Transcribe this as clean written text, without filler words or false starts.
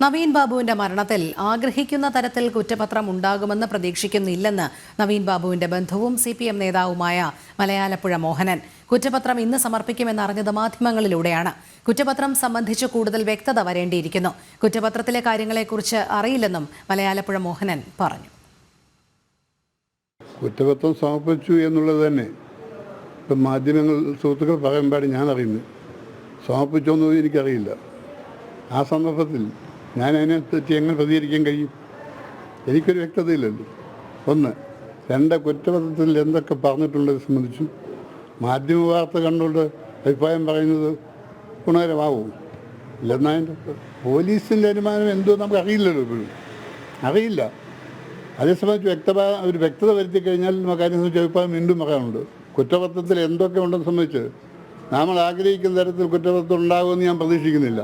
നവീൻ ബാബുവിന്റെ മരണത്തിൽ ആഗ്രഹിക്കുന്ന തരത്തിൽ കുറ്റപത്രം ഉണ്ടാകുമെന്ന് പ്രതീക്ഷിക്കുന്നില്ലെന്ന് നവീൻ ബാബുവിന്റെ ബന്ധുവും CPM നേതാവുമായ മലയാലപ്പുഴ മോഹനൻ. കുറ്റപത്രം ഇന്ന് സമർപ്പിക്കുമെന്നറിഞ്ഞത് മാധ്യമങ്ങളിലൂടെയാണ്. കുറ്റപത്രം സംബന്ധിച്ച് കൂടുതൽ വ്യക്തത വരേണ്ടിയിരിക്കുന്നു. കുറ്റപത്രത്തിലെ കാര്യങ്ങളെക്കുറിച്ച് അറിയില്ലെന്നും മലയാലപ്പുഴ മോഹനൻ പറഞ്ഞു. കുറ്റപത്രം സമർപ്പിച്ചു എന്നുള്ളത് തന്നെ ഇപ്പം മാധ്യമങ്ങൾ സുഹൃത്തുക്കൾ പറയുമ്പോഴാണ് ഞാൻ അറിയുന്നത്. സമർപ്പിച്ചോന്നും എനിക്കറിയില്ല. ആ സന്ദർഭത്തിൽ ഞാൻ അതിനെപ്പറ്റി എങ്ങനെ പ്രതികരിക്കാൻ കഴിയും? എനിക്കൊരു വ്യക്തതയില്ലല്ലോ. ഒന്ന്. രണ്ട്, കുറ്റപത്രത്തിൽ എന്തൊക്കെ പറഞ്ഞിട്ടുള്ളത് സംബന്ധിച്ചും മാധ്യമ വാർത്ത കണ്ടുകൊണ്ട് അഭിപ്രായം പറയുന്നത് ഗുണകരമാവും. ഇല്ലെന്നതിൻ്റെ പോലീസിൻ്റെ അനുമാനം എന്തോ നമുക്ക് അറിയില്ലല്ലോ. ഇപ്പോഴും അറിയില്ല. അതേ സംബന്ധിച്ച് ഒരു വ്യക്തത വരുത്തി കഴിഞ്ഞാൽ നമുക്ക് അതിനെ സംബന്ധിച്ച് അഭിപ്രായം വീണ്ടും പറയാനുണ്ട്. കുറ്റപത്രത്തിൽ എന്തൊക്കെ ഉണ്ടെന്ന് സംബന്ധിച്ച് നമ്മൾ ആഗ്രഹിക്കുന്ന തരത്തിൽ കുറ്റപത്രം ഉണ്ടാകുമെന്ന് ഞാൻ പ്രതീക്ഷിക്കുന്നില്ല.